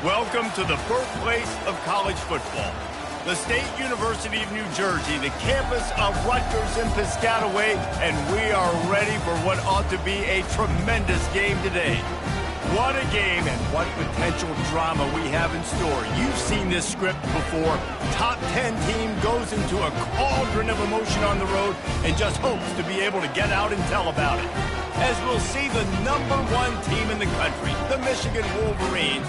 Welcome to the birthplace of college football. The State University of New Jersey, the campus of Rutgers and Piscataway, and we are ready for what ought to be a tremendous game today. What a game and what potential drama we have in store. You've seen this script before. Top 10 team goes into a cauldron of emotion on the road and just hopes to be able to get out and tell about it. As we'll see the #1 team in the country, the Michigan Wolverines,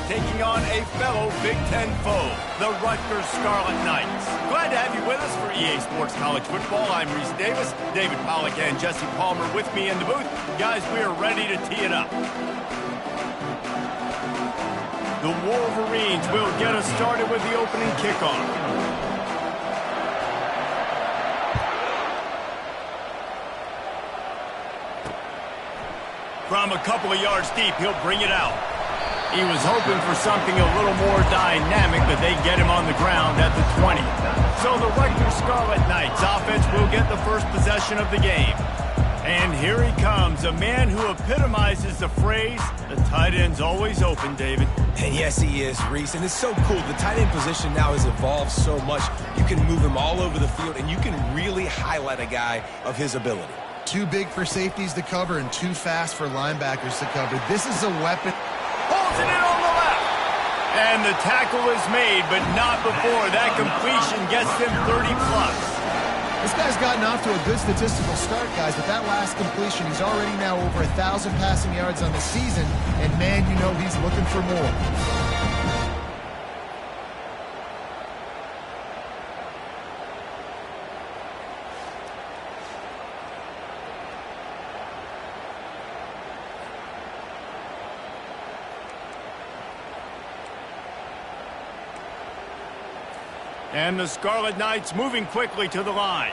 taking on a fellow Big Ten foe, the Rutgers Scarlet Knights. Glad to have you with us for EA Sports College Football. I'm Reese Davis, David Pollack and Jesse Palmer with me in the booth. Guys, we are ready to tee it up. The Wolverines will get us started with the opening kickoff. From a couple of yards deep, he'll bring it out. He was hoping for something a little more dynamic, but they get him on the ground at the 20. So the Rutgers Scarlet Knights offense will get the first possession of the game. And here he comes, a man who epitomizes the phrase, the tight end's always open, David. And yes, he is, Reese. And it's so cool. The tight end position now has evolved so much. You can move him all over the field, and you can really highlight a guy of his ability. Too big for safeties to cover and too fast for linebackers to cover. This is a weapon. Holds it in on the left. And the tackle is made, but not before that completion gets them 30-plus. This guy's gotten off to a good statistical start, guys, but that last completion, he's already now over 1,000 passing yards on the season, and man, you know he's looking for more. And the Scarlet Knights moving quickly to the line.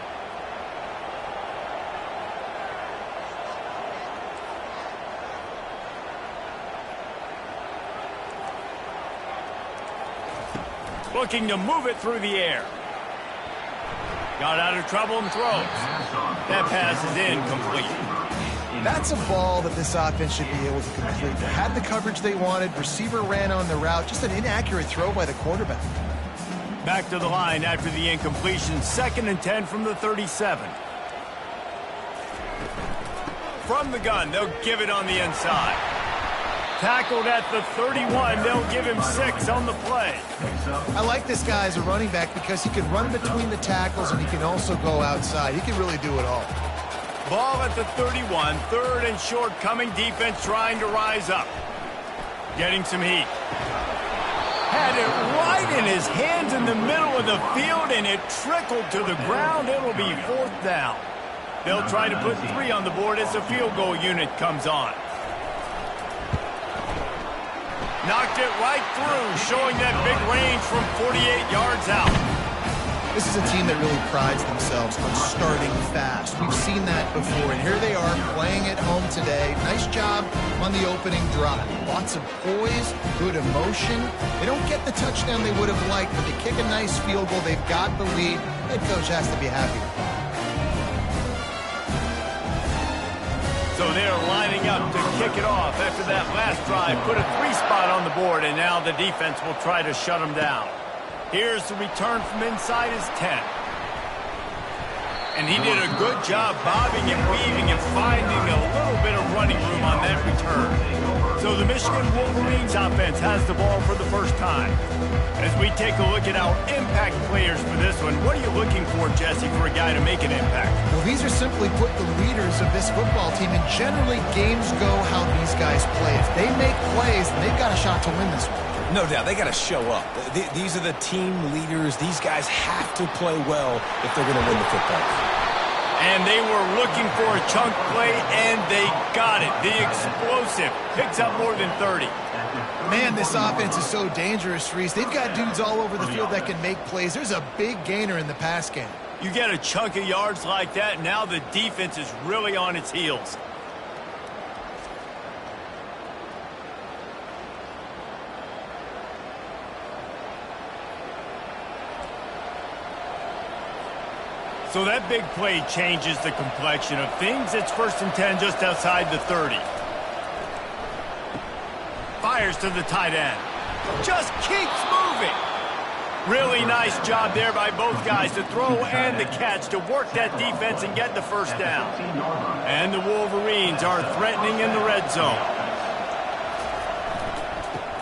Looking to move it through the air. Got out of trouble and throws. That pass is incomplete. That's a ball that this offense should be able to complete. They had the coverage they wanted. Receiver ran on the route. Just an inaccurate throw by the quarterback. Back to the line after the incompletion. 2nd and 10 from the 37. From the gun, they'll give it on the inside. Tackled at the 31. They'll give him 6 on the play. I like this guy as a running back because he can run between the tackles and he can also go outside. He can really do it all. Ball at the 31. 3rd and short coming. Defense trying to rise up. Getting some heat. Had it right in his hands in the middle of the field, and it trickled to the ground. It'll be 4th down. They'll try to put 3 on the board as the field goal unit comes on. Knocked it right through, showing that big range from 48 yards out. This is a team that really prides themselves on starting fast. We've seen that before, and here they are playing at home today. Nice job on the opening drive. Lots of poise, good emotion. They don't get the touchdown they would have liked, but they kick a nice field goal. They've got the lead. Head coach has to be happy. So they're lining up to kick it off after that last drive. Put a 3 spot on the board, and now the defense will try to shut them down. Here's the return from inside his 10. And he did a good job bobbing and weaving and finding a little bit of running room on that return. So the Michigan Wolverines offense has the ball for the first time. As we take a look at our impact players for this one, what are you looking for, Jesse, for a guy to make an impact? Well, these are simply put the leaders of this football team, and generally games go how these guys play. If they make plays, then they've got a shot to win this one. No doubt, they got to show up. These are the team leaders. These guys have to play well if they're going to win the football game. And they were looking for a chunk play, and they got it. The explosive picks up more than 30. Man, this offense is so dangerous, Reese. They've got dudes all over the field that can make plays. There's a big gainer in the pass game. You get a chunk of yards like that, now the defense is really on its heels. So that big play changes the complexion of things. It's 1st and 10 just outside the 30. Fires to the tight end. Just keeps moving. Really nice job there by both guys to throw and the catch to work that defense and get the first down. And the Wolverines are threatening in the red zone.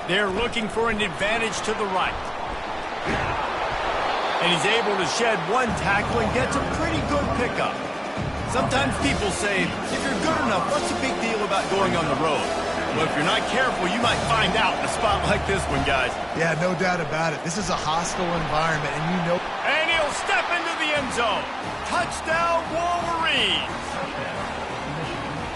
They're looking for an advantage to the right. And he's able to shed one tackle and gets a pretty good pickup. Sometimes people say, if you're good enough, what's the big deal about going on the road? Well, if you're not careful, you might find out in a spot like this one, guys. Yeah, no doubt about it. This is a hostile environment, and you know... And he'll step into the end zone. Touchdown, Wolverines!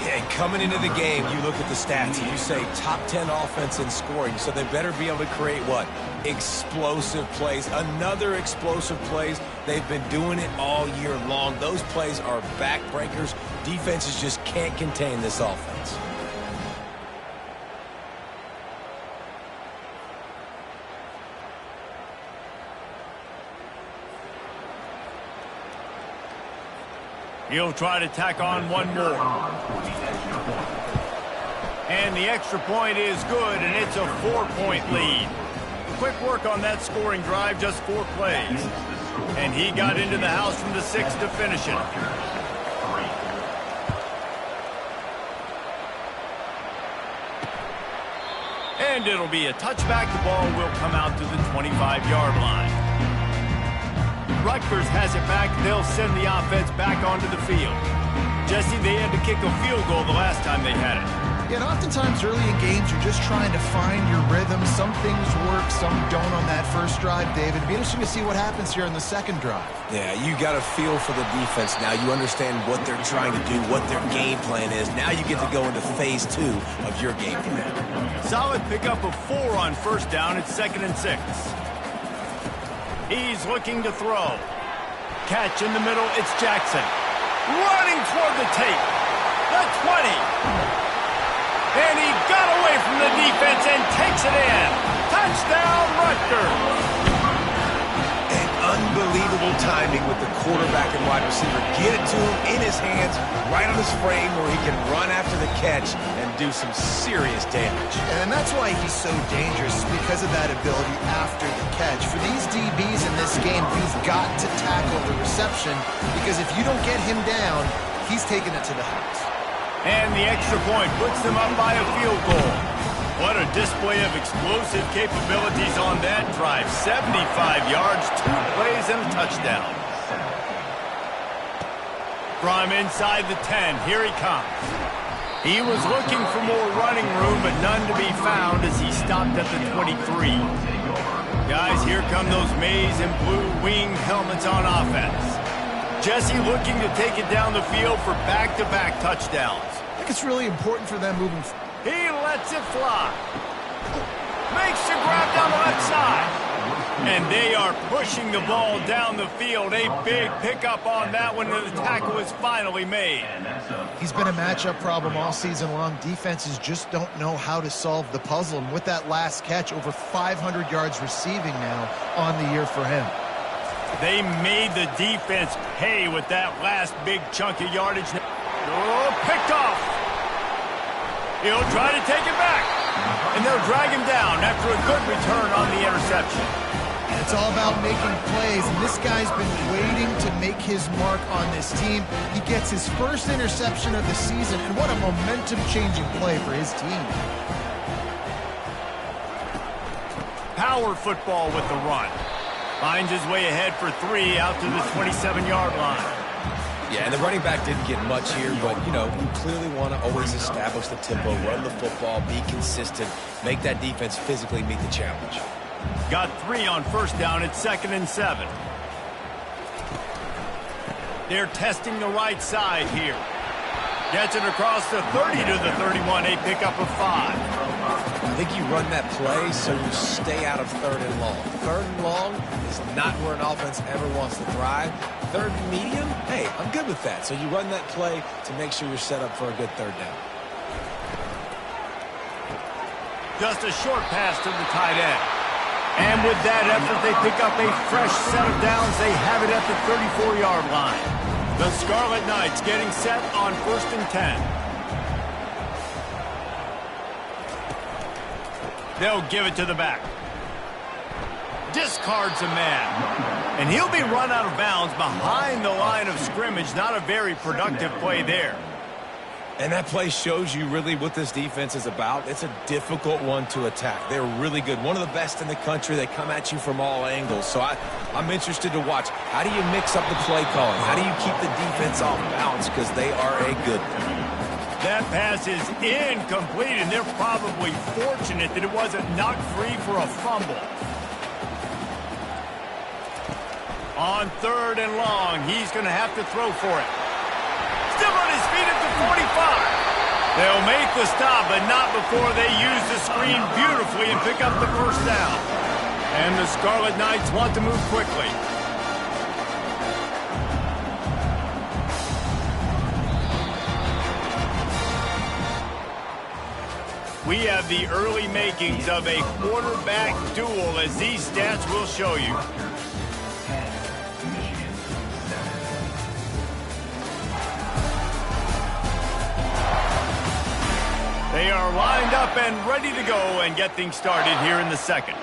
Yeah, coming into the game, you look at the stats and you say top 10 offense in scoring, so they better be able to create what? Explosive plays. Another explosive plays. They've been doing it all year long. Those plays are backbreakers. Defenses just can't contain this offense. He'll try to tack on one more. And the extra point is good, and it's a 4-point lead. Quick work on that scoring drive, just 4 plays. And he got into the house from the 6 to finish it. And it'll be a touchback. The ball will come out to the 25-yard line. Rutgers has it back. They'll send the offense back onto the field. Jesse, they had to kick a field goal the last time they had it. Yeah, and oftentimes early in games, you're just trying to find your rhythm. Some things work, some don't on that first drive, David. It'd be interesting to see what happens here in the second drive. Yeah, you got a feel for the defense now. You understand what they're trying to do, what their game plan is. Now you get to go into phase 2 of your game plan. Solid pickup of 4 on first down. It's 2nd and 6. He's looking to throw. Catch in the middle. It's Jackson. Running toward the tape. The 20. And he got away from the defense and takes it in. Touchdown, Rutgers. And unbelievable timing with the quarterback and wide receiver. Get it to him in his hands, right on his frame where he can run after the catch and do some serious damage. And that's why he's so dangerous, because of that ability after the catch. For these DBs in this game, you've got to tackle the reception, because if you don't get him down, he's taking it to the house. And the extra point puts them up by a field goal. What a display of explosive capabilities on that drive. 75 yards, 2 plays, and a touchdown. From inside the 10, here he comes. He was looking for more running room, but none to be found as he stopped at the 23. Guys, here come those maize and blue wing helmets on offense. Jesse looking to take it down the field for back-to-back touchdowns. I think it's really important for them moving forward. He lets it fly. Makes the grab down the left side. And they are pushing the ball down the field. A big pickup on that one, and the tackle is finally made. He's been a matchup problem all season long. Defenses just don't know how to solve the puzzle. And with that last catch, over 500 yards receiving now on the year for him. They made the defense pay with that last big chunk of yardage. Oh, picked off. He'll try to take it back. And they'll drag him down after a good return on the interception. And It's all about making plays, and this guy's been waiting to make his mark on this team. He gets his first interception of the season, and what a momentum-changing play for his team. Power football with the run. Finds his way ahead for 3 out to the 27-yard line. Yeah, and the running back didn't get much here, but, you clearly want to always establish the tempo, run the football, be consistent, make that defense physically meet the challenge. Got 3 on first down at 2nd and 7. They're testing the right side here. Gets it across the 30 to the 31, a pickup of 5. I think you run that play so you stay out of 3rd and long. 3rd and long is not where an offense ever wants to thrive. 3rd and medium, hey, I'm good with that. So you run that play to make sure you're set up for a good 3rd down. Just a short pass to the tight end. And with that effort, they pick up a fresh set of downs. They have it at the 34-yard line. The Scarlet Knights getting set on 1st and 10. They'll give it to the back. Discards a man. And he'll be run out of bounds behind the line of scrimmage. Not a very productive play there. And that play shows you really what this defense is about. It's a difficult one to attack. They're really good. One of the best in the country. They come at you from all angles. So I'm interested to watch. How do you mix up the play calling? How do you keep the defense off balance? Because they are a good team. That pass is incomplete, and they're probably fortunate that it wasn't knocked free for a fumble. On 3rd and long, he's going to have to throw for it. Still on his feet at the 45. They'll make the stop, but not before they use the screen beautifully and pick up the first down. And the Scarlet Knights want to move quickly. We have the early makings of a quarterback duel, as these stats will show you. They are lined up and ready to go and get things started here in the second.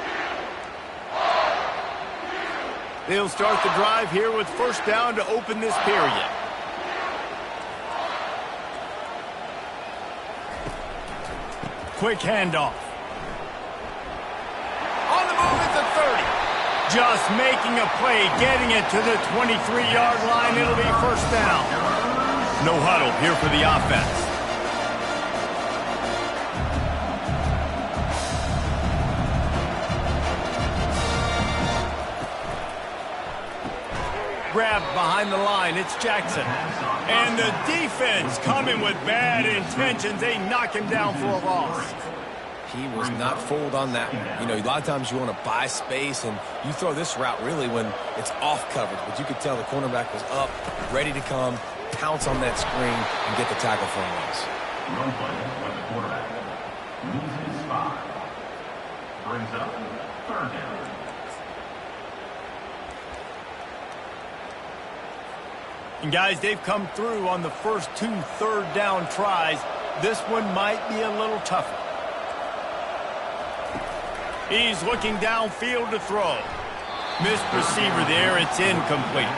They'll start the drive here with first down to open this period. Quick handoff. On the move at the 30. Just making a play, getting it to the 23-yard line. It'll be first down. No huddle here for the offense. Grabbed behind the line. It's Jackson. And the defense coming with bad intentions. They knock him down for a loss. He was not fooled on that one. A lot of times you want to buy space, and you throw this route really when it's off coverage. But you could tell the cornerback was up, ready to come, pounce on that screen, and get the tackle for a loss. Run play with the quarterback. Loses 5. Brings up 3rd down. And guys, they've come through on the first 2 third down tries. This one might be a little tougher. He's looking downfield to throw. Missed receiver there. It's incomplete.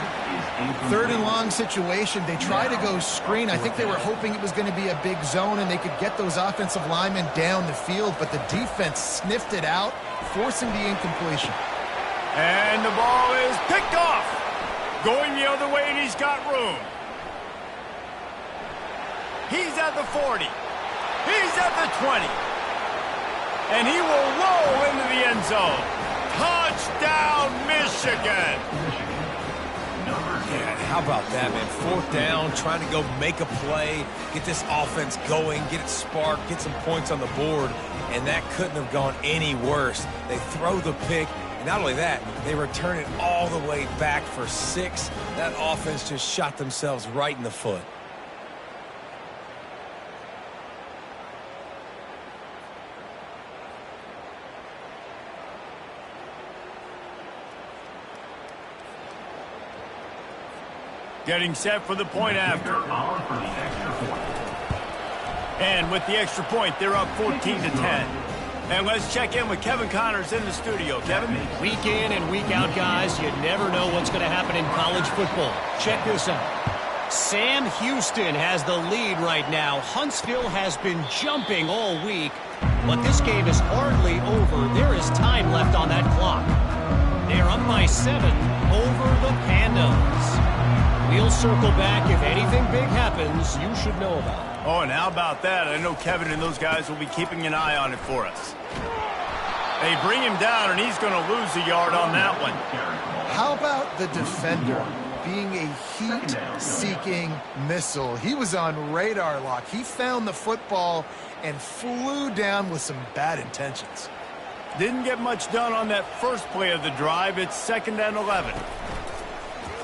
3rd and long situation. They try to go screen. I think they were hoping it was going to be a big zone and they could get those offensive linemen down the field, but the defense sniffed it out, forcing the incompletion. And the ball is picked off. Going the other way, and he's got room. He's at the 40. He's at the 20. And he will roll into the end zone. Touchdown, Michigan. Yeah, how about that, man? 4th down, trying to go make a play, get this offense going, get it sparked, get some points on the board, and that couldn't have gone any worse. They throw the pick. Not only that, they return it all the way back for 6. That offense just shot themselves right in the foot. Getting set for the point after. And with the extra point, they're up 14-10. And let's check in with Kevin Connors in the studio. Kevin? Week in and week out, guys, you never know what's going to happen in college football. Check this out. Sam Houston has the lead right now. Huntsville has been jumping all week, but this game is hardly over. There is time left on that clock. They are up by 7 over the Pandas. We'll circle back. If anything big happens, you should know about it. Oh, and how about that? I know Kevin and those guys will be keeping an eye on it for us. They bring him down, and he's going to lose a yard on that one. How about the defender being a heat-seeking missile? He was on radar lock. He found the football and flew down with some bad intentions. Didn't get much done on that first play of the drive. It's 2nd and 11.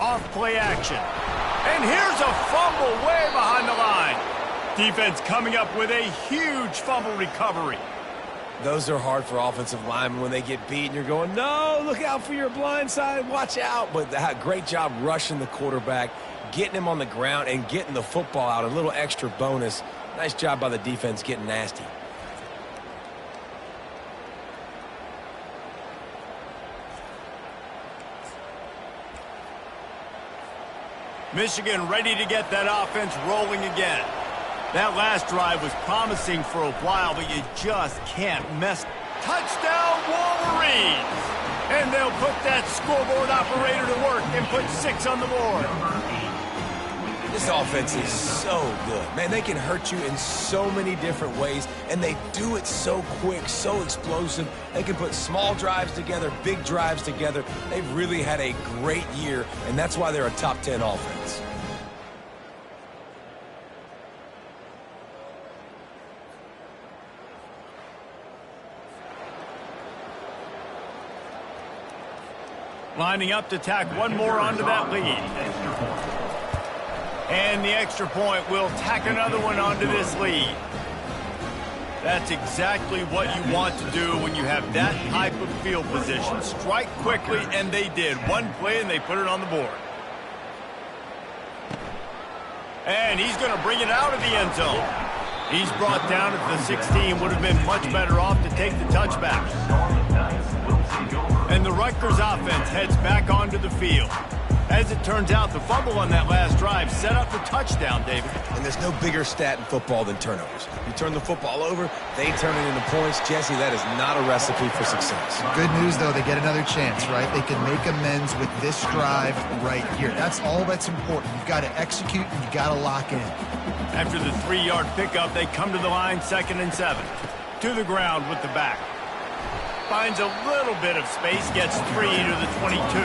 Off play action. And here's a fumble way behind the line. Defense coming up with a huge fumble recovery. Those are hard for offensive linemen when they get beat and you're going, no, look out for your blind side, watch out. But great job rushing the quarterback, getting him on the ground and getting the football out. A little extra bonus. Nice job by the defense getting nasty. Michigan ready to get that offense rolling again. That last drive was promising for a while, but you just can't mess. Touchdown, Wolverines! And they'll put that scoreboard operator to work and put 6 on the board. This offense is so good. Man, they can hurt you in so many different ways, and they do it so quick, so explosive. They can put small drives together, big drives together. They've really had a great year, and that's why they're a top 10 offense. Lining up to tack one more onto that lead. And the extra point will tack another one onto this lead. That's exactly what you want to do when you have that type of field position. Strike quickly, and they did. One play, and they put it on the board. And he's going to bring it out of the end zone. He's brought down at the 16. Would have been much better off to take the touchback. And the Rutgers offense heads back onto the field. As it turns out, the fumble on that last drive set up the touchdown, David. And there's no bigger stat in football than turnovers. You turn the football over, they turn it into points. Jesse, that is not a recipe for success. Good news, though, they get another chance, right? They can make amends with this drive right here. That's all that's important. You've got to execute, and you've got to lock in. After the 3-yard pickup, they come to the line, 2nd and 7. To the ground with the back. Finds a little bit of space, gets 3 to the 22.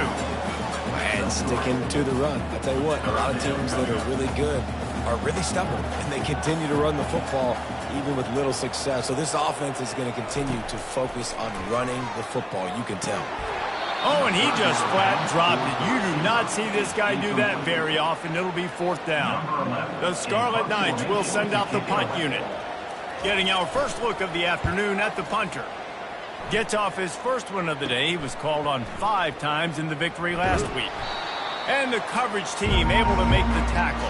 And sticking to the run. I'll tell you what, a lot of teams that are really good are really stubborn, and they continue to run the football even with little success. So this offense is going to continue to focus on running the football. You can tell. Oh, and he just flat dropped it. You do not see this guy do that very often. It'll be 4th down. The Scarlet Knights will send out the punt unit. Getting our first look of the afternoon at the punter. Gets off his first one of the day. He was called on 5 times in the victory last week. And the coverage team able to make the tackle.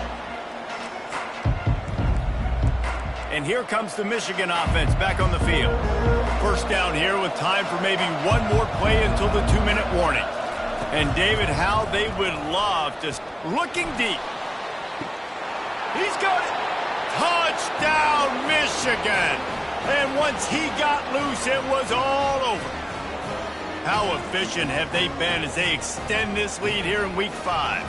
And here comes the Michigan offense back on the field. First down here with time for maybe one more play until the 2-minute warning. And David, how they would love to... Looking deep. He's got it. Touchdown, Michigan. And once he got loose, it was all over. How efficient have they been as they extend this lead here in Week 5?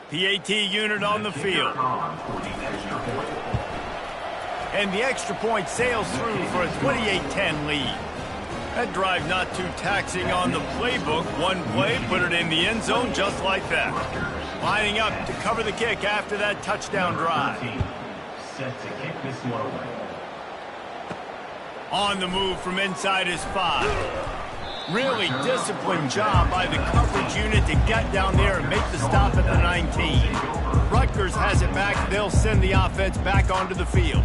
PAT unit on the field. And the extra point sails through for a 28-10 lead. That drive not too taxing on the playbook. One play, put it in the end zone just like that. Lining up to cover the kick after that touchdown drive. Set to kick this one away. On the move from inside his 5. Really disciplined job by the coverage unit to get down there and make the stop at the 19. Rutgers has it back. They'll send the offense back onto the field.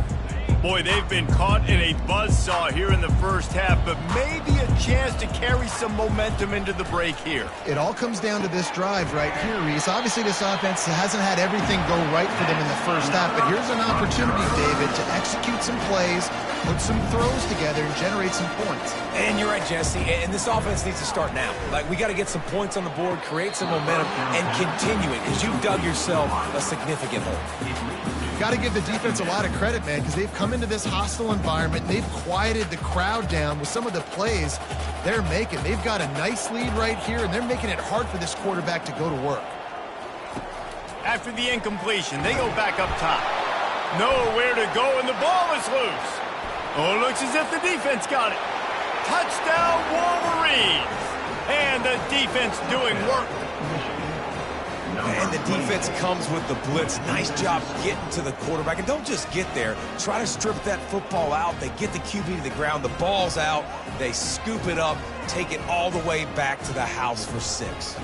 Boy, they've been caught in a buzzsaw here in the first half, but maybe a chance to carry some momentum into the break here. It all comes down to this drive right here, Reese. Obviously, this offense hasn't had everything go right for them in the first half, but here's an opportunity, David, to execute some plays, put some throws together, and generate some points. And you're right, Jesse, and this offense needs to start now. Like, we got to get some points on the board, create some momentum, and continue it, because you've dug yourself a significant hole. Got to give the defense a lot of credit, man, because they've come into this hostile environment. And they've quieted the crowd down with some of the plays they're making. They've got a nice lead right here, and they're making it hard for this quarterback to go to work. After the incompletion, they go back up top. Nowhere to go, and the ball is loose. Oh, it looks as if the defense got it. Touchdown, Wolverines! And the defense doing work. And the defense comes with the blitz. Nice job getting to the quarterback. And don't just get there. Try to strip that football out. They get the QB to the ground. The ball's out. They scoop it up, take it all the way back to the house for 6.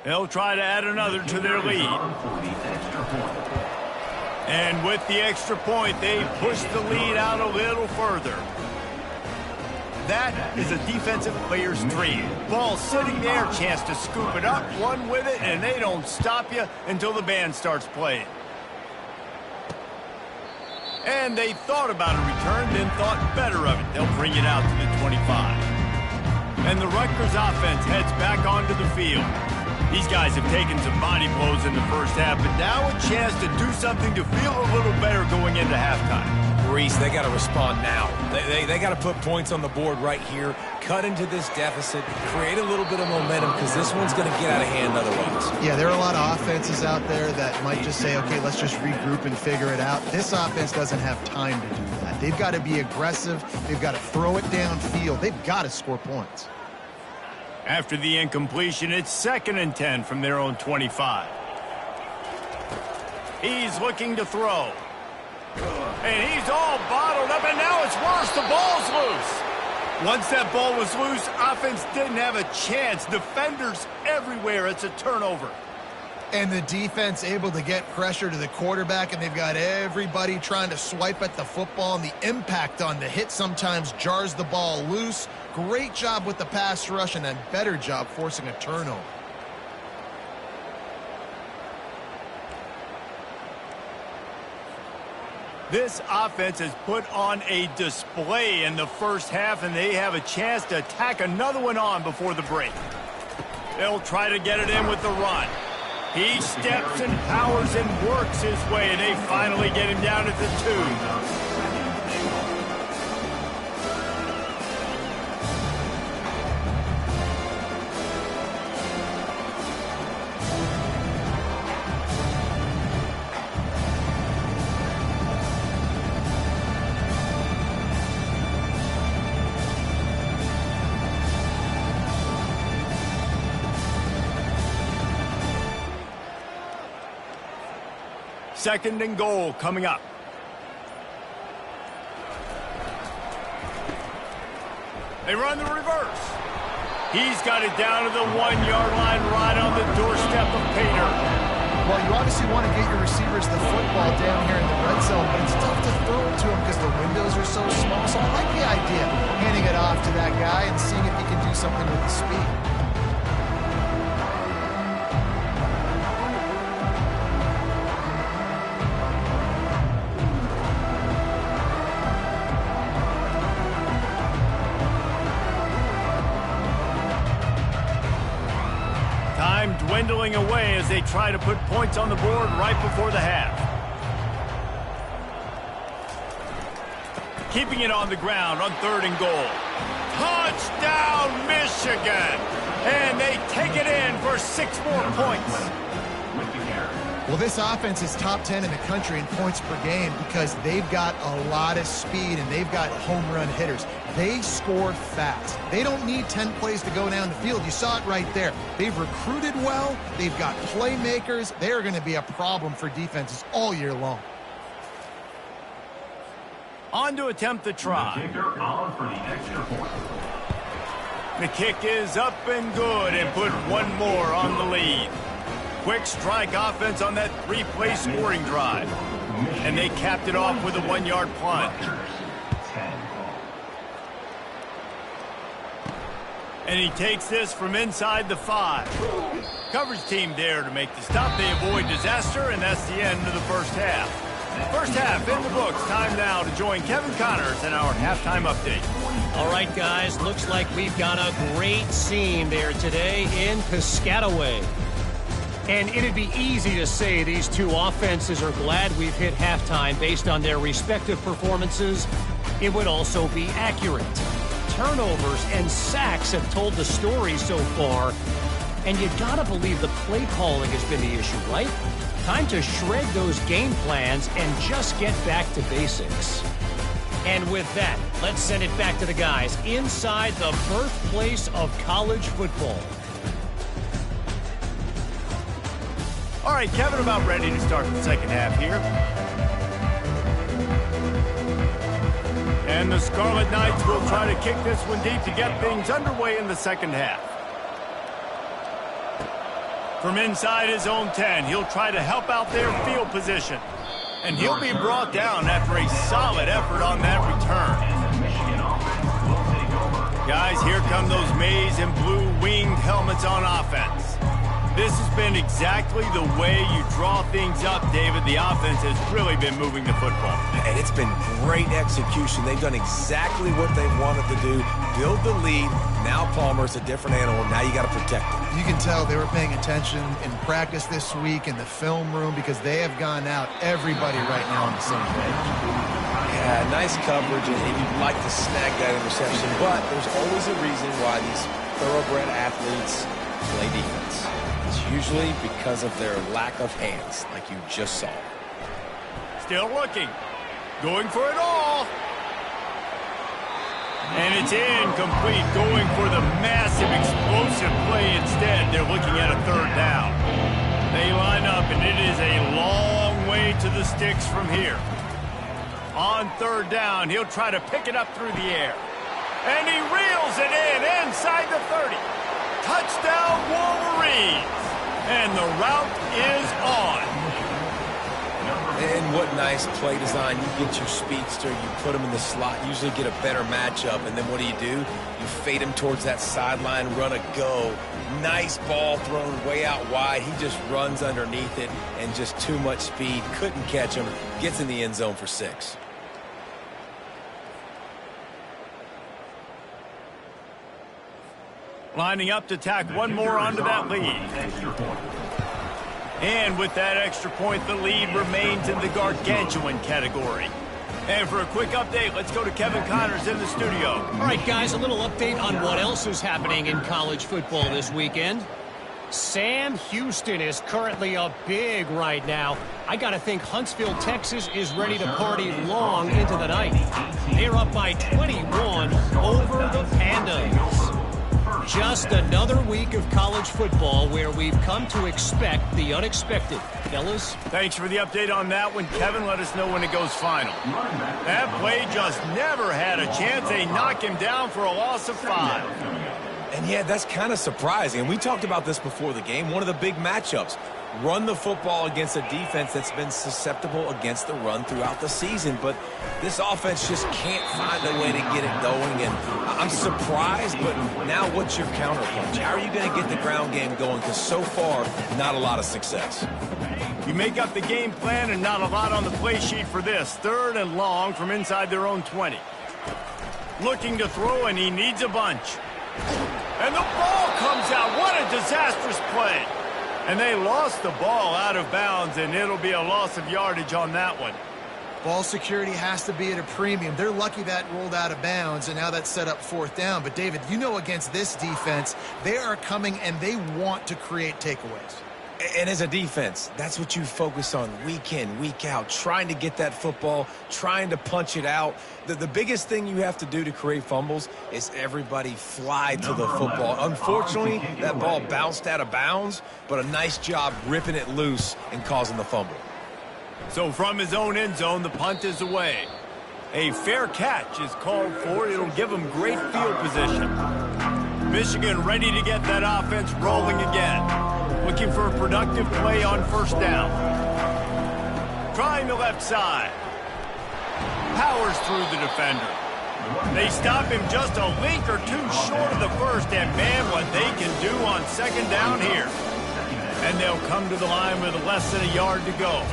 They'll try to add another to their lead. And with the extra point, they push the lead out a little further. That is a defensive player's dream. Ball sitting there, chance to scoop it up, run with it, and they don't stop you until the band starts playing. And they thought about a return, then thought better of it. They'll bring it out to the 25. And the Rutgers offense heads back onto the field. These guys have taken some body blows in the first half, but now a chance to do something to feel a little better going into halftime. Reese, they got to respond now. They got to put points on the board right here, cut into this deficit, create a little bit of momentum, because this one's going to get out of hand otherwise. Yeah, there are a lot of offenses out there that might just say, okay, let's just regroup and figure it out. This offense doesn't have time to do that. They've got to be aggressive. They've got to throw it downfield. They've got to score points. After the incompletion, it's 2nd and 10 from their own 25. He's looking to throw. And he's all bottled up, and now it's worse. The ball's loose. Once that ball was loose, offense didn't have a chance. Defenders everywhere. It's a turnover. And the defense able to get pressure to the quarterback, and they've got everybody trying to swipe at the football, and the impact on the hit sometimes jars the ball loose. Great job with the pass rush, and a better job forcing a turnover. This offense has put on a display in the first half, and they have a chance to tack another one on before the break. They'll try to get it in with the run. He steps and powers and works his way, and they finally get him down at the 2. Second and goal coming up. They run the reverse. He's got it down to the 1-yard line right on the doorstep of Painter. Well, you obviously want to get your receivers the football down here in the red zone, but it's tough to throw it to them because the windows are so small. So I like the idea of handing it off to that guy and seeing if he can do something with the speed. Dwindling away as they try to put points on the board right before the half. Keeping it on the ground on 3rd and goal. Touchdown, Michigan! And they take it in for 6 more points. Well, this offense is top 10 in the country in points per game because they've got a lot of speed and they've got home run hitters. They score fast. They don't need 10 plays to go down the field. You saw it right there. They've recruited well. They've got playmakers. They are going to be a problem for defenses all year long. On to attempt the try. The kicker on for the extra point. The kick is up and good and put one more on the lead. Quick strike offense on that 3-play scoring drive. And they capped it off with a 1-yard punt. And he takes this from inside the 5. Coverage team there to make the stop. They avoid disaster, and that's the end of the first half. First half in the books. Time now to join Kevin Connors in our halftime update. All right, guys, looks like we've got a great scene there today in Piscataway. And it'd be easy to say these two offenses are glad we've hit halftime based on their respective performances. It would also be accurate. Turnovers and sacks have told the story so far. And you gotta believe the play calling has been the issue, right? Time to shred those game plans and just get back to basics. And with that, let's send it back to the guys inside the birthplace of college football. All right, Kevin, about ready to start the second half here. And the Scarlet Knights will try to kick this one deep to get things underway in the second half. From inside his own 10, he'll try to help out their field position. And he'll be brought down after a solid effort on that return. Guys, here come those maize and blue winged helmets on offense. This has been exactly the way you draw things up, David. The offense has really been moving the football. And it's been great execution. They've done exactly what they wanted to do. Build the lead. Now Palmer's a different animal. Now you got to protect him. You can tell they were paying attention in practice this week in the film room because they have gone out everybody right now on the same page. Yeah, nice coverage, and you'd like to snag that interception, but there's always a reason why these thoroughbred athletes play defense. It's usually because of their lack of hands, like you just saw. Still looking. Going for it all. And it's incomplete. Going for the massive explosive play instead. They're looking at a third down. They line up, and it is a long way to the sticks from here. On third down, he'll try to pick it up through the air. And he reels it in inside the 30. Touchdown, Wolverines! And the route is on. And what nice play design. You get your speedster, you put him in the slot, usually get a better matchup, and then what do? You fade him towards that sideline, run a go. Nice ball thrown way out wide. He just runs underneath it, and just too much speed. Couldn't catch him. Gets in the end zone for 6. Lining up to tack one more onto that lead. And with that extra point, the lead remains in the gargantuan category. And for a quick update, let's go to Kevin Connors in the studio. All right, guys, a little update on what else is happening in college football this weekend. Sam Houston is currently up big right now. I got to think Huntsville, Texas is ready to party long into the night. They're up by 21 over the Pandas. Just another week of college football where we've come to expect the unexpected. Fellas? Thanks for the update on that one, Kevin. Let us know when it goes final. That play just never had a chance. They knock him down for a loss of 5. And yeah, that's kind of surprising. And we talked about this before the game. One of the big matchups. Run the football against a defense that's been susceptible against the run throughout the season. But this offense just can't find a way to get it going. And I'm surprised, but now what's your counterpunch? How are you going to get the ground game going? Because so far, not a lot of success. You make up the game plan and not a lot on the play sheet for this. 3rd and long from inside their own 20. Looking to throw, and he needs a bunch. And the ball comes out. What a disastrous play. And they lost the ball out of bounds, and it'll be a loss of yardage on that one. Ball security has to be at a premium. They're lucky that rolled out of bounds, and now that's set up 4th down. But, David, you know against this defense, they are coming and they want to create takeaways. And as a defense, that's what you focus on week in, week out, trying to get that football, trying to punch it out. The biggest thing you have to do to create fumbles is everybody fly to the football. Unfortunately, that ball bounced out of bounds, but a nice job ripping it loose and causing the fumble. So from his own end zone, the punt is away. A fair catch is called for. It'll give him great field position. Michigan ready to get that offense rolling again. Looking for a productive play on first down. Trying the left side. Powers through the defender. They stop him just a link or two short of the first, and man, what they can do on second down here. And they'll come to the line with less than a yard to go.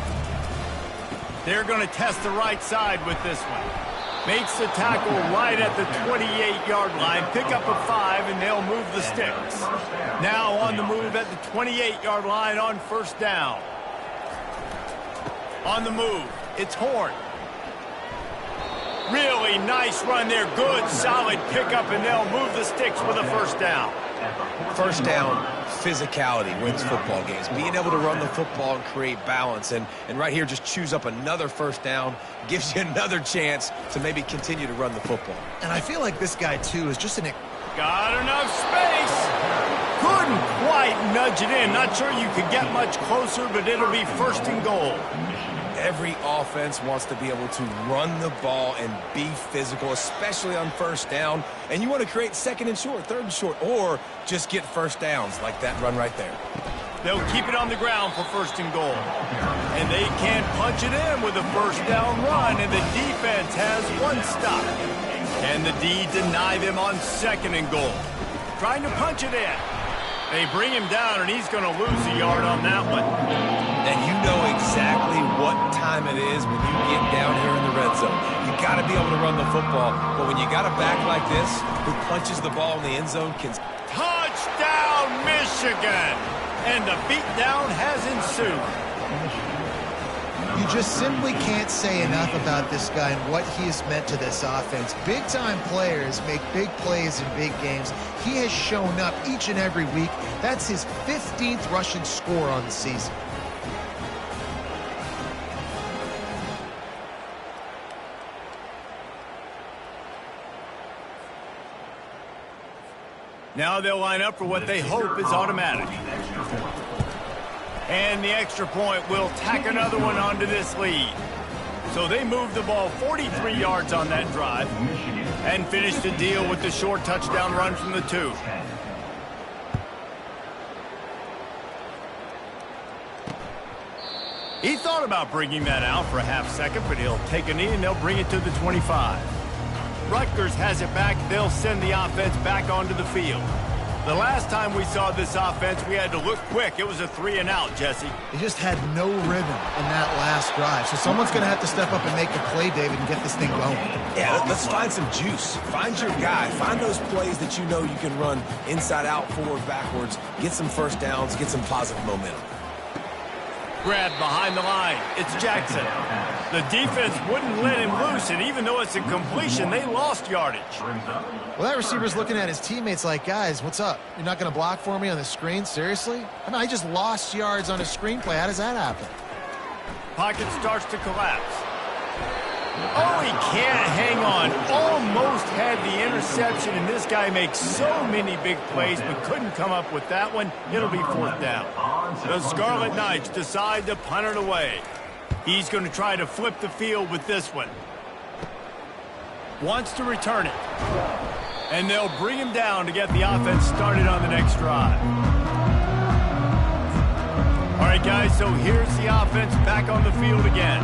They're going to test the right side with this one. Makes the tackle right at the 28-yard line. Pick up a 5, and they'll move the sticks. Now on the move at the 28-yard line on first down. On the move, it's Horn. Really nice run there. Good, solid pickup, and they'll move the sticks with a first down. First down, physicality wins football games. Being able to run the football and create balance. And right here, just choose up another first down. Gives you another chance to maybe continue to run the football. And I feel like this guy, too, is just an... Got enough space. Couldn't quite nudge it in. Not sure you could get much closer, but it'll be first and goal. Every offense wants to be able to run the ball and be physical, especially on first down. And you want to create second and short, third and short, or just get first downs like that run right there. They'll keep it on the ground for first and goal. And they can't punch it in with a first down run, and the defense has one stop. Can the D deny them on second and goal? Trying to punch it in. They bring him down, and he's going to lose a yard on that one. And you know exactly what time it is when you get down here in the red zone. You got to be able to run the football, but when you got a back like this who punches the ball in the end zone, can... Touchdown, Michigan! And the beatdown has ensued. You just simply can't say enough about this guy and what he has meant to this offense. Big-time players make big plays in big games. He has shown up each and every week. That's his 15th rushing score on the season. Now they'll line up for what they hope is automatic. And the extra point will tack another one onto this lead. So they move the ball 43 yards on that drive and finish the deal with the short touchdown run from the 2. He thought about bringing that out for a half second, but he'll take a knee and they'll bring it to the 25. Rutgers has it back. They'll send the offense back onto the field. The last time we saw this offense, we had to look quick. It was a 3-and-out, Jesse. They just had no rhythm in that last drive. So someone's going to have to step up and make the play, David, and get this thing going. Yeah, let's find some juice. Find your guy. Find those plays that you know you can run inside out, forward, backwards. Get some first downs. Get some positive momentum. Grabbed behind the line. It's Jackson. The defense wouldn't let him loose, and even though it's a completion, they lost yardage. Well, that receiver's looking at his teammates like, guys, what's up? You're not going to block for me on the screen? Seriously? I mean, I just lost yards on a screenplay. How does that happen? Pocket starts to collapse. Oh, he can't hang on. Almost had the interception, and this guy makes so many big plays, but couldn't come up with that one. It'll be fourth down. The Scarlet Knights decide to punt it away. He's going to try to flip the field with this one. Wants to return it. And they'll bring him down to get the offense started on the next drive. All right, guys, so here's the offense back on the field again.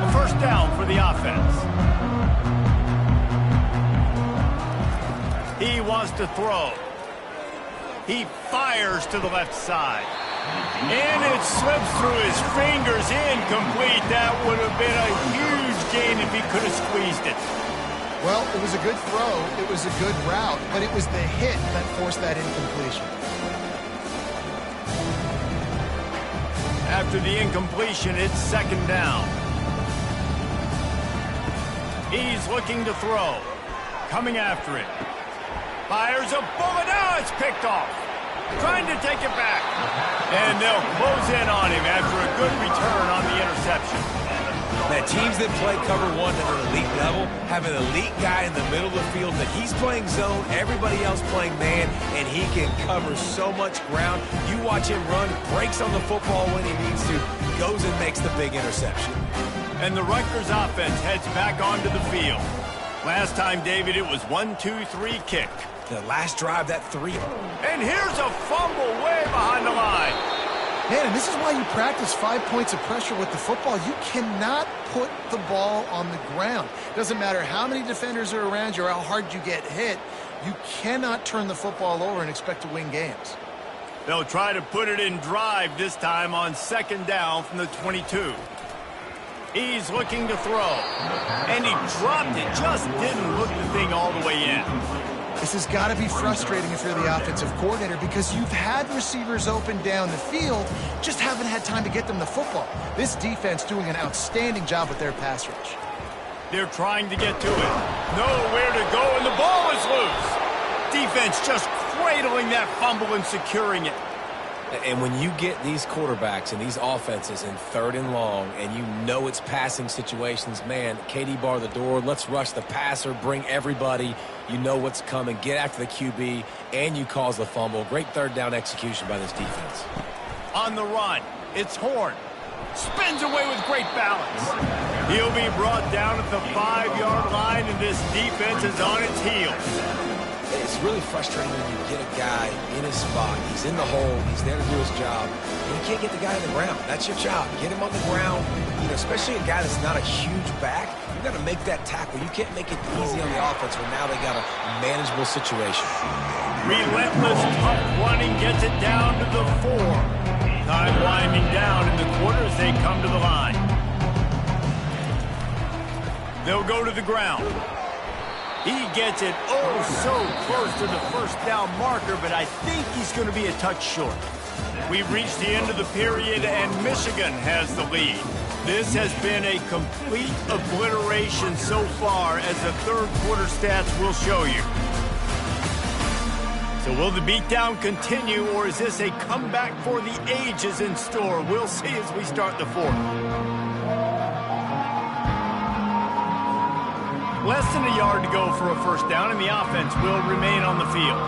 A first down for the offense. He wants to throw. He fires to the left side. And it slips through his fingers, incomplete. That would have been a huge gain if he could have squeezed it. Well, it was a good throw. It was a good route, but it was the hit that forced that incompletion. After the incompletion, it's second down. He's looking to throw. Coming after it. Fires a bullet. Now it's picked off. trying to take it back. And they'll close in on him after a good return on the interception. Now, teams that play cover one at an elite level have an elite guy in the middle of the field that he's playing zone, everybody else playing man, and he can cover so much ground. You watch him run, breaks on the football when he needs to, goes and makes the big interception. And the Rutgers offense heads back onto the field. Last time, David, it was 1-2-3 kick. The last drive, that 3. And here's a fumble way behind the line. Man, and this is why you practice 5 points of pressure with the football. You cannot put the ball on the ground. Doesn't matter how many defenders are around you or how hard you get hit. You cannot turn the football over and expect to win games. They'll try to put it in drive this time on 2nd down from the 22. He's looking to throw. And he dropped it. Just didn't look the thing all the way in. This has got to be frustrating if you're the offensive coordinator because you've had receivers open down the field, just haven't had time to get them the football. This defense doing an outstanding job with their pass rush. They're trying to get to it. Nowhere to go, and the ball is loose. Defense just cradling that fumble and securing it. And when you get these quarterbacks and these offenses in 3rd and long and you know it's passing situations, man, KD bar the door, let's rush the passer, bring everybody. You know what's coming. Get after the QB, and you cause the fumble. Great 3rd down execution by this defense. On the run, it's Horn. Spins away with great balance. He'll be brought down at the 5-yard line, and this defense is on its heels. It's really frustrating when you get a guy in his spot. He's in the hole. He's there to do his job. And you can't get the guy on the ground. That's your job. Get him on the ground. You know, especially a guy that's not a huge back. You got to make that tackle. You can't make it easy on the offense when now they got a manageable situation. Relentless, tough running gets it down to the 4. Time winding down in the quarter as they come to the line. They'll go to the ground. He gets it so close to the 1st down marker, but I think he's going to be a touch short. We've reached the end of the period, and Michigan has the lead. This has been a complete obliteration so far, as the 3rd quarter stats will show you. So will the beatdown continue, or is this a comeback for the ages in store? We'll see as we start the 4th. Less than a yard to go for a 1st down, and the offense will remain on the field.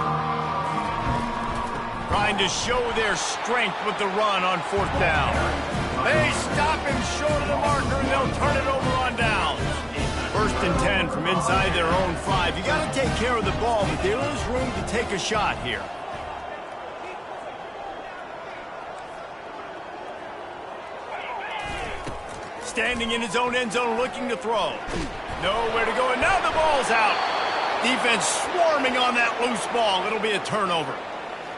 Trying to show their strength with the run on 4th down. They stop him short of the marker, and they'll turn it over on downs. 1st and 10 from inside their own 5. You got to take care of the ball, but there is room to take a shot here. Standing in his own end zone, looking to throw. Nowhere to go, and now the ball's out. Defense swarming on that loose ball. It'll be a turnover.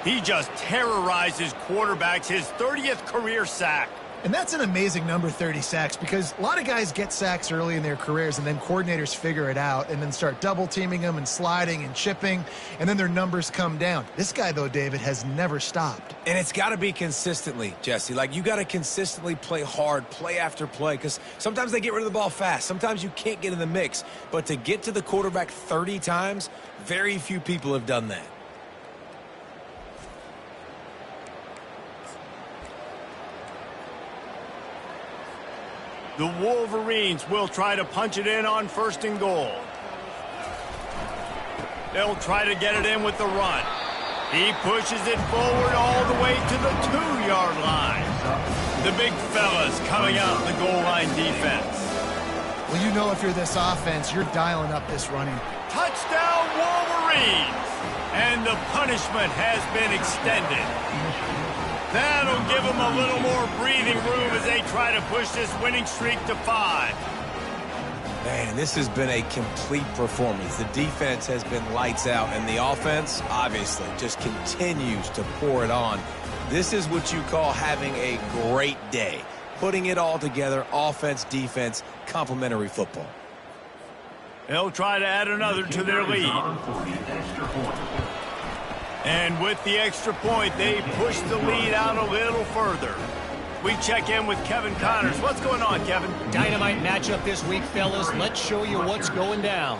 He just terrorizes quarterbacks, his 30th career sack. And that's an amazing number, 30 sacks, because a lot of guys get sacks early in their careers, and then coordinators figure it out and then start double-teaming them and sliding and chipping, and then their numbers come down. This guy, though, David, has never stopped. And it's got to be consistently, Jesse. Like, you got to consistently play hard, play after play, because sometimes they get rid of the ball fast. Sometimes you can't get in the mix. But to get to the quarterback 30 times, very few people have done that. The Wolverines will try to punch it in on 1st and goal. They'll try to get it in with the run. He pushes it forward all the way to the 2-yard line. The big fellas coming out in the goal line defense. Well, you know if you're this offense, you're dialing up this running. Touchdown, Wolverines! And the punishment has been extended. That'll give them a little more breathing room as they try to push this winning streak to 5. Man, this has been a complete performance. The defense has been lights out, and the offense, obviously, just continues to pour it on. This is what you call having a great day. Putting it all together, offense, defense, complementary football. They'll try to add another to their lead. And with the extra point, they push the lead out a little further. We check in with Kevin Connors. What's going on, Kevin? Dynamite matchup this week, fellas. Let's show you what's going down.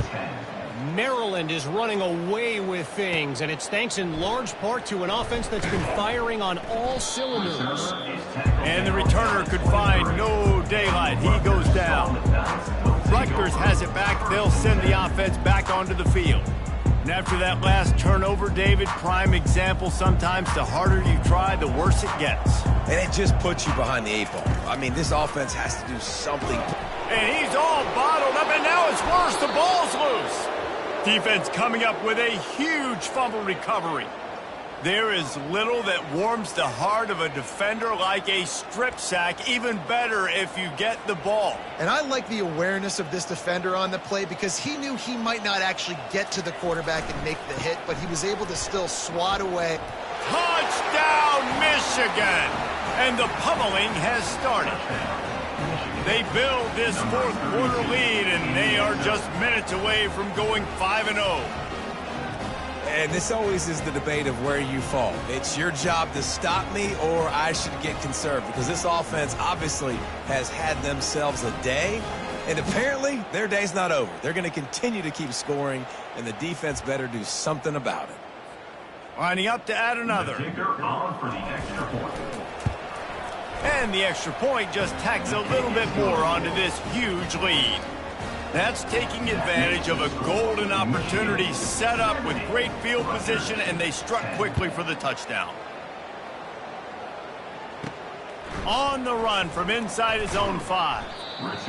Maryland is running away with things, and it's thanks in large part to an offense that's been firing on all cylinders. And the returner could find no daylight. He goes down. Rutgers has it back. They'll send the offense back onto the field. And after that last turnover, David, prime example, sometimes the harder you try, the worse it gets. And it just puts you behind the 8 ball. I mean, this offense has to do something. And he's all bottled up, and now it's worse. The ball's loose. Defense coming up with a huge fumble recovery. There is little that warms the heart of a defender like a strip sack. Even better if you get the ball. And I like the awareness of this defender on the play because he knew he might not actually get to the quarterback and make the hit, but he was able to still swat away. Touchdown, Michigan! And the pummeling has started. They build this fourth quarter lead, and they are just minutes away from going 5-0. And this always is the debate of where you fall. It's your job to stop me, or I should get conserved, because this offense obviously has had themselves a day, and apparently their day's not over. They're going to continue to keep scoring, and the defense better do something about it. Lining up to add another. Kicker on for the extra point. And the extra point just tacks a little bit more onto this huge lead. That's taking advantage of a golden opportunity set up with great field position, and they struck quickly for the touchdown. On the run from inside his own 5.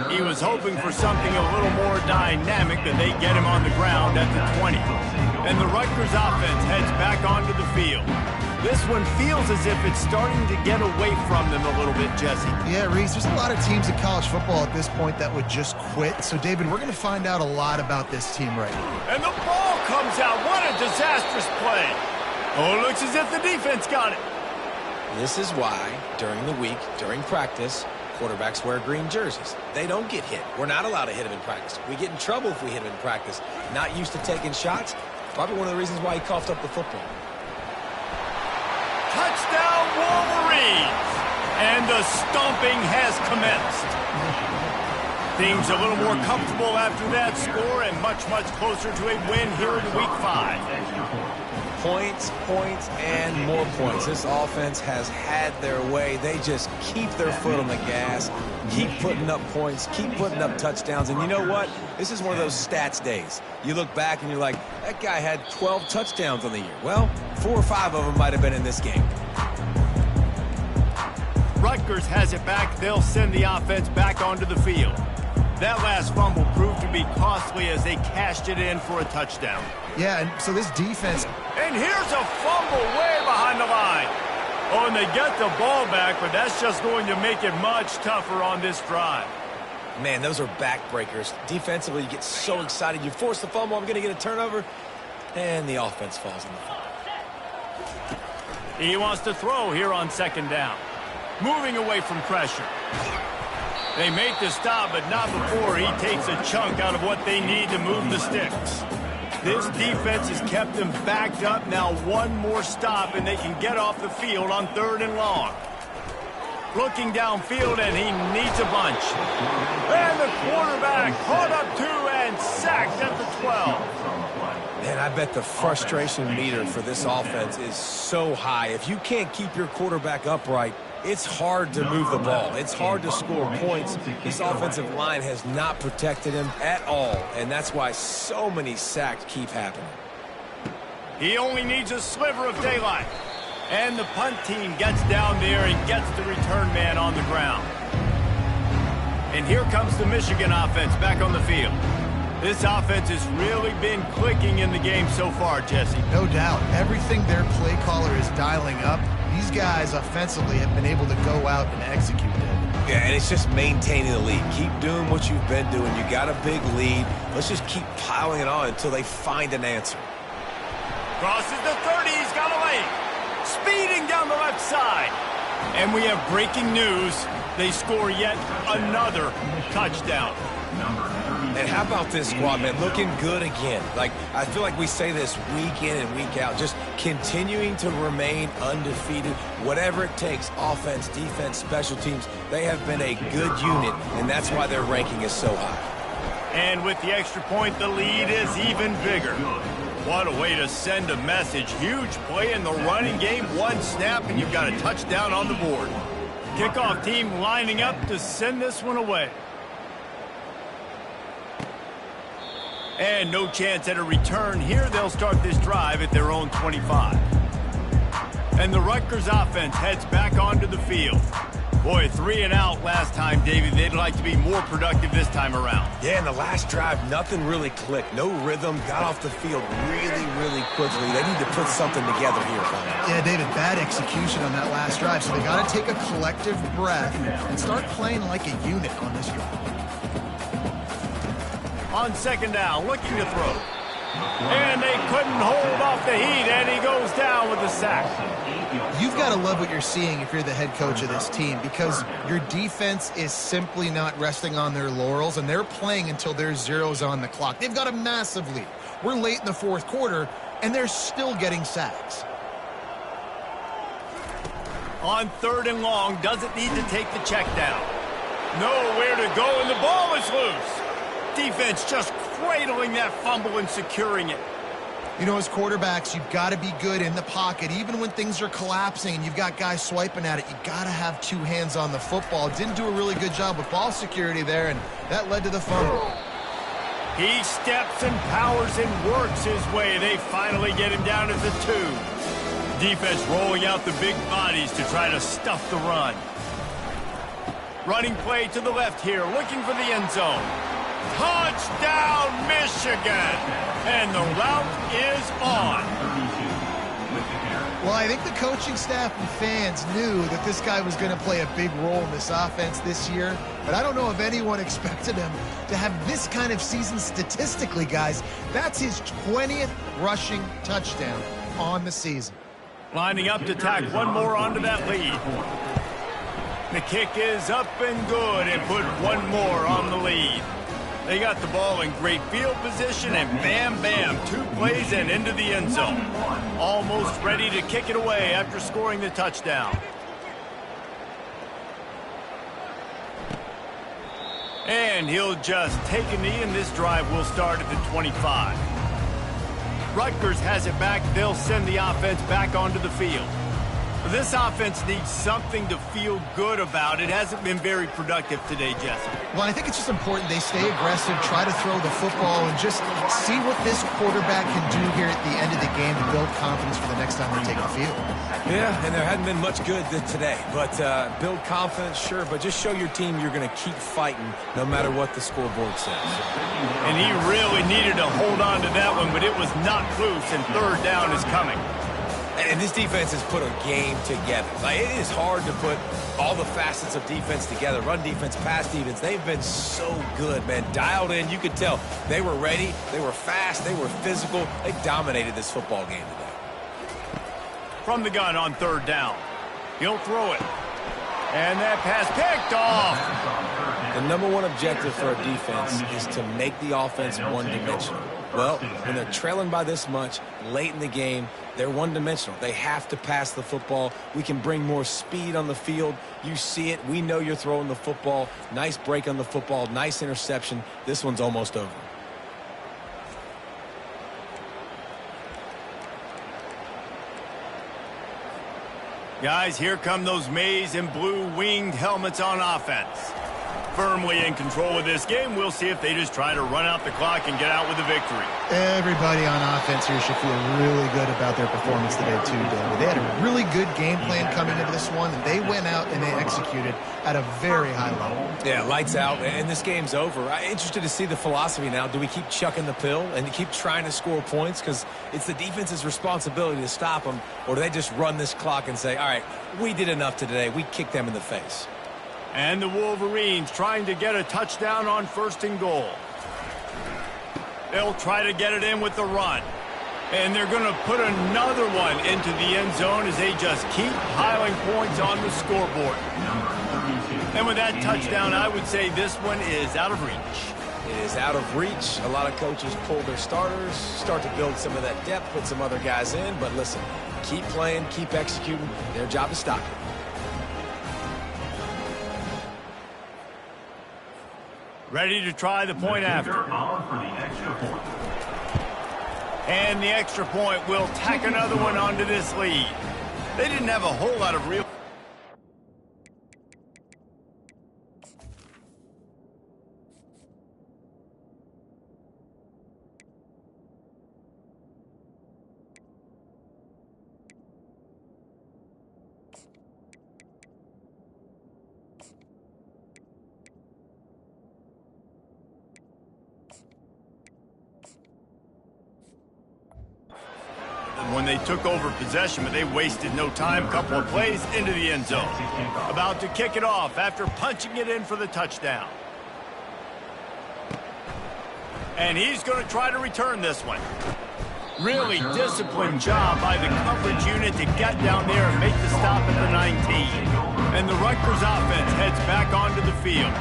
He was hoping for something a little more dynamic, but they get him on the ground at the 20. And the Rutgers offense heads back onto the field. This one feels as if it's starting to get away from them a little bit, Jesse. Yeah, Reese, there's a lot of teams in college football at this point that would just quit. So, David, we're going to find out a lot about this team right now. And the ball comes out. What a disastrous play. Oh, it looks as if the defense got it. This is why, during the week, during practice, quarterbacks wear green jerseys. They don't get hit. We're not allowed to hit them in practice. We get in trouble if we hit them in practice. Not used to taking shots. Probably one of the reasons why he coughed up the football. Touchdown, Wolverines! And the stomping has commenced. Things a little more comfortable after that score, and much, much closer to a win here in Week 5. Points, points, and more points. This offense has had their way. They just keep their foot on the gas, keep putting up points, keep putting up touchdowns. And you know what? This is one of those stats days. You look back and you're like, that guy had 12 touchdowns on the year. Well, 4 or 5 of them might have been in this game. Rutgers has it back. They'll send the offense back onto the field. That last fumble proved to be costly as they cashed it in for a touchdown. Yeah, and so this defense... And here's a fumble way behind the line. Oh, and they get the ball back, but that's just going to make it much tougher on this drive. Man, those are backbreakers. Defensively, you get so excited. You force the fumble, I'm going to get a turnover, and the offense falls in the field. He wants to throw here on second down. Moving away from pressure. They make the stop, but not before he takes a chunk out of what they need to move the sticks. This defense has kept them backed up. Now one more stop, and they can get off the field on 3rd and long. Looking downfield, and he needs a bunch. And the quarterback caught up 2 and sacked at the 12. Man, I bet the frustration meter for this offense is so high. If you can't keep your quarterback upright, it's hard to move the ball. It's hard to score points. This offensive line has not protected him at all, and that's why so many sacks keep happening. He only needs a sliver of daylight. And the punt team gets down there and gets the return man on the ground. And here comes the Michigan offense back on the field. This offense has really been clicking in the game so far, Jesse. No doubt. Everything their play caller is dialing up, these guys offensively have been able to go out and execute it. Yeah, and it's just maintaining the lead. Keep doing what you've been doing. You got a big lead. Let's just keep piling it on until they find an answer. Crosses the 30. He's got a lane. Speeding down the left side. And we have breaking news. They score yet another touchdown. And how about this squad, man? Looking good again. Like, I feel like we say this week in and week out. Just continuing to remain undefeated. Whatever it takes, offense, defense, special teams, they have been a good unit, and that's why their ranking is so high. And with the extra point, the lead is even bigger. What a way to send a message. Huge play in the running game. One snap, and you've got a touchdown on the board. Kickoff team lining up to send this one away. And no chance at a return here. They'll start this drive at their own 25. And the Rutgers offense heads back onto the field. Boy, 3 and out last time, David. They'd like to be more productive this time around. Yeah, in the last drive, nothing really clicked. No rhythm, got off the field really quickly. They need to put something together here. Yeah, David, bad execution on that last drive, so they got to take a collective breath and start playing like a unit on this drive. On second down, looking to throw. And they couldn't hold off the heat, and he goes down with a sack. You've got to love what you're seeing if you're the head coach of this team, because your defense is simply not resting on their laurels, and they're playing until there's zeros on the clock. They've got a massive lead. We're late in the fourth quarter, and they're still getting sacks. On third and long, doesn't need to take the check down. Nowhere to go, and the ball is loose. Defense just cradling that fumble and securing it. You know, as quarterbacks, you've got to be good in the pocket. Even when things are collapsing and you've got guys swiping at it, you've got to have 2 hands on the football. Didn't do a really good job with ball security there, and that led to the fumble. He steps and powers and works his way. They finally get him down at the 2. Defense rolling out the big bodies to try to stuff the run. Running play to the left here, looking for the end zone. Touchdown, Michigan! And the route is on. Well, I think the coaching staff and fans knew that this guy was going to play a big role in this offense this year, but I don't know if anyone expected him to have this kind of season statistically, guys. That's his 20th rushing touchdown on the season. Lining up to tack one more onto that lead. The kick is up and good, and put one more on the lead. They got the ball in great field position, and bam, bam, 2 plays and into the end zone. Almost ready to kick it away after scoring the touchdown. And he'll just take a knee, and this drive will start at the 25. Rutgers has it back. They'll send the offense back onto the field. This offense needs something to feel good about. It hasn't been very productive today, Jesse. Well, I think it's just important they stay aggressive, try to throw the football, and just see what this quarterback can do here at the end of the game to build confidence for the next time they take the field. Yeah, and there hadn't been much good today. But build confidence, sure, but just show your team you're going to keep fighting no matter what the scoreboard says. And he really needed to hold on to that one, but it was not loose, and third down is coming. And this defense has put a game together. Like, it is hard to put all the facets of defense together. Run defense, pass defense. They've been so good, man. Dialed in. You could tell they were ready. They were fast. They were physical. They dominated this football game today. From the gun on third down. He'll throw it. And that pass picked off. The number one objective for a defense is to make the offense one-dimensional. Well, when they're trailing by this much, late in the game, they're one-dimensional. They have to pass the football. We can bring more speed on the field. You see it. We know you're throwing the football. Nice break on the football. Nice interception. This one's almost over. Guys, here come those maize and blue winged helmets on offense. Firmly in control of this game. We'll see if they just try to run out the clock and get out with a victory. Everybody on offense here should feel really good about their performance today, too, David. They had a really good game plan coming into this one, and they went out and they executed at a very high level. Yeah, lights out, and this game's over. I'm interested to see the philosophy now. Do we keep chucking the pill and keep trying to score points because it's the defense's responsibility to stop them, or do they just run this clock and say, all right, we did enough today. We kicked them in the face. And the Wolverines trying to get a touchdown on first and goal. They'll try to get it in with the run. And they're going to put another one into the end zone as they just keep piling points on the scoreboard. And with that touchdown, I would say this one is out of reach. It is out of reach. A lot of coaches pull their starters, start to build some of that depth, put some other guys in. But listen, keep playing, keep executing. Their job is stop it. Ready to try the point after. On for the extra point. And the extra point will tack another one onto this lead. They didn't have a whole lot of real... when they took over possession, but they wasted no time. Couple of plays into the end zone. About to kick it off after punching it in for the touchdown. And he's going to try to return this one. Really disciplined job by the coverage unit to get down there and make the stop at the 19. And the Rutgers offense heads back onto the field.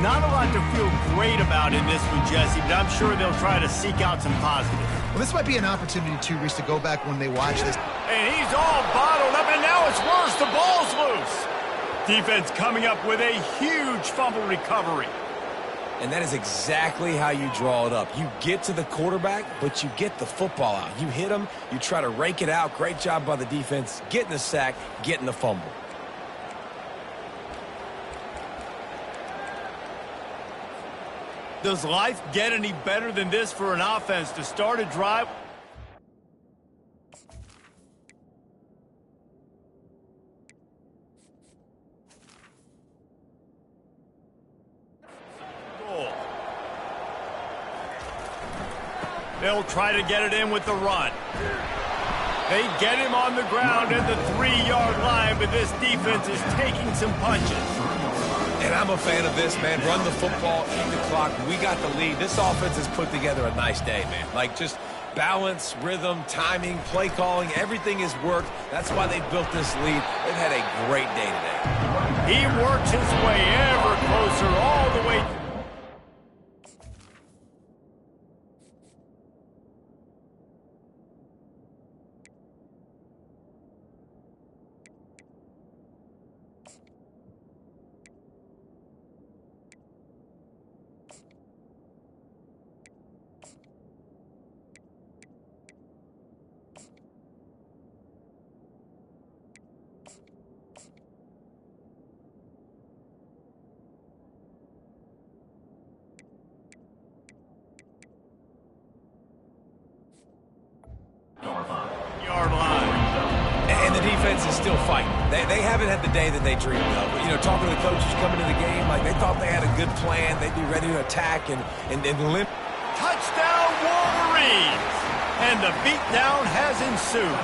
Not a lot to feel great about in this one, Jesse, but I'm sure they'll try to seek out some positives. Well, this might be an opportunity, too, Reese, to go back when they watch this. And he's all bottled up, and now it's worse. The ball's loose. Defense coming up with a huge fumble recovery. And that is exactly how you draw it up. You get to the quarterback, but you get the football out. You hit him, you try to rake it out. Great job by the defense, getting the sack, getting the fumble. Does life get any better than this for an offense to start a drive? They'll try to get it in with the run. They get him on the ground at the 3-yard line, but this defense is taking some punches. And I'm a fan of this, man. Run the football, eat the clock. We got the lead. This offense has put together a nice day, man. Like, just balance, rhythm, timing, play calling, everything has worked. That's why they built this lead. They've had a great day today. He works his way ever closer all the way. Yard line. And the defense is still fighting. They haven't had the day that they dreamed of. You know, talking to the coaches coming to the game, like they thought they had a good plan. They'd be ready to attack and limp. Touchdown Wolverines! And the beatdown has ensued.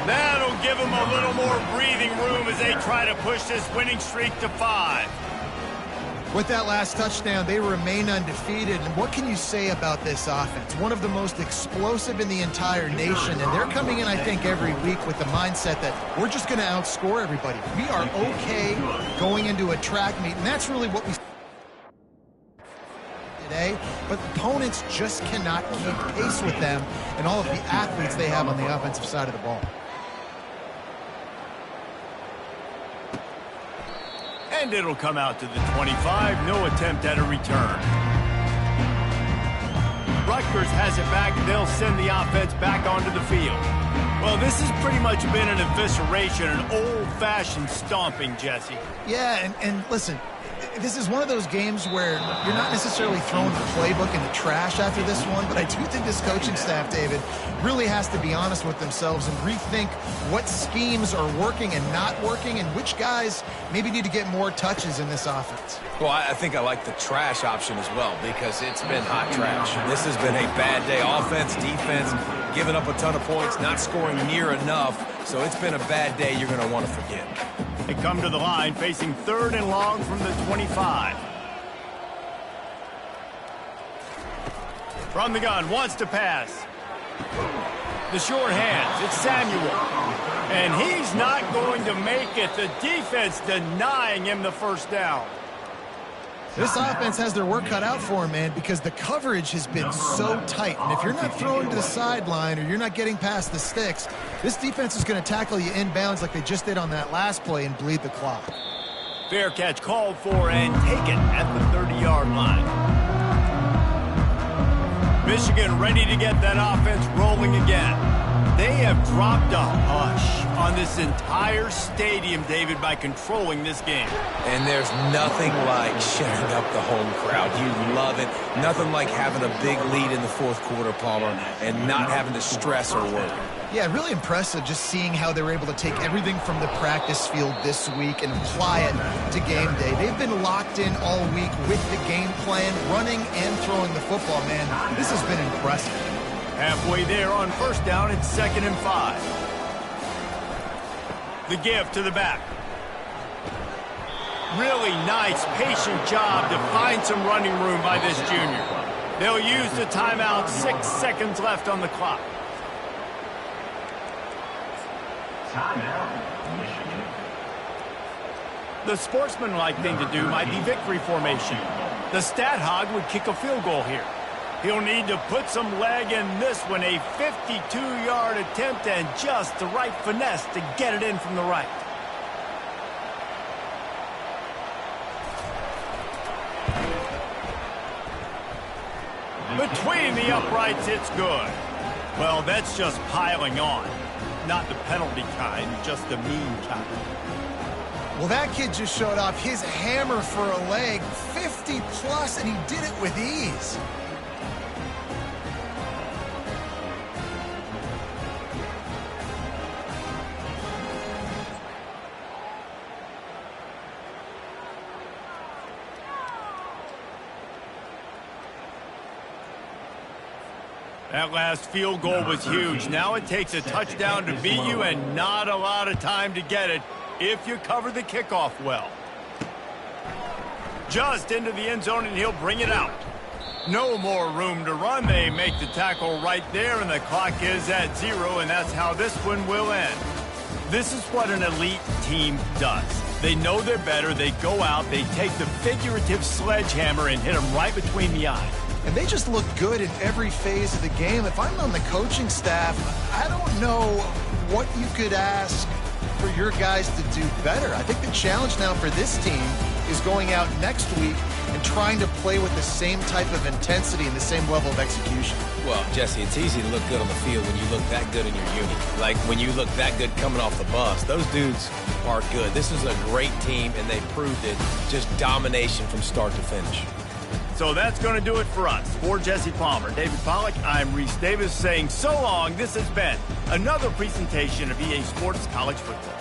That'll give them a little more breathing room as they try to push this winning streak to 5. With that last touchdown, they remain undefeated. And what can you say about this offense? One of the most explosive in the entire nation. And they're coming in, I think, every week with the mindset that we're just going to outscore everybody. We are okay going into a track meet. And that's really what we today. But opponents just cannot keep pace with them and all of the athletes they have on the offensive side of the ball. And it'll come out to the 25. No attempt at a return. Rutgers has it back. They'll send the offense back onto the field. Well, this has pretty much been an evisceration, an old-fashioned stomping, Jesse. Yeah, and listen, this is one of those games where you're not necessarily throwing the playbook in the trash after this one, but I do think this coaching staff, David, really has to be honest with themselves and rethink what schemes are working and not working and which guys maybe need to get more touches in this offense. Well, I think I like the trash option as well because it's been hot trash. This has been a bad day. Offense, defense, giving up a ton of points, not scoring near enough. So it's been a bad day you're going to want to forget. They come to the line facing 3rd and long from the 25. From the gun, wants to pass. The short hands, it's Samuel. And he's not going to make it. The defense denying him the first down. This offense has their work cut out for them, man, because the coverage has been so tight. And if you're not throwing to the sideline or you're not getting past the sticks, this defense is going to tackle you inbounds like they just did on that last play and bleed the clock. Fair catch called for and taken at the 30-yard line. Michigan ready to get that offense rolling again. They have dropped a hush on this entire stadium, David, by controlling this game. And there's nothing like shutting up the home crowd. You love it. Nothing like having a big lead in the fourth quarter, Palmer, and not having to stress or worry. Yeah, really impressive just seeing how they were able to take everything from the practice field this week and apply it to game day. They've been locked in all week with the game plan, running and throwing the football, man. This has been impressive. Halfway there on first down, it's 2nd and 5. The give to the back. Really nice, patient job to find some running room by this junior. They'll use the timeout, 6 seconds left on the clock. Timeout, Michigan. The sportsmanlike thing to do might be victory formation. The stat hog would kick a field goal here. He'll need to put some leg in this one, a 52-yard attempt and just the right finesse to get it in from the right. Between the uprights, it's good. Well, that's just piling on. Not the penalty kind, just the mean kind. Well, that kid just showed off his hammer for a leg, 50+, and he did it with ease. That last field goal was huge. Now it takes a touchdown to beat you and not a lot of time to get it if you cover the kickoff well. Just into the end zone, and he'll bring it out. No more room to run. They make the tackle right there, and the clock is at 0, and that's how this one will end. This is what an elite team does. They know they're better. They go out. They take the figurative sledgehammer and hit them right between the eyes. And they just look good in every phase of the game. If I'm on the coaching staff, I don't know what you could ask for your guys to do better. I think the challenge now for this team is going out next week and trying to play with the same type of intensity and the same level of execution. Well, Jesse, it's easy to look good on the field when you look that good in your unit. Like when you look that good coming off the bus. Those dudes are good. This is a great team, and they proved it. Just domination from start to finish. So that's going to do it for us. For Jesse Palmer, David Pollack, I'm Reese Davis saying so long. This has been another presentation of EA Sports College Football.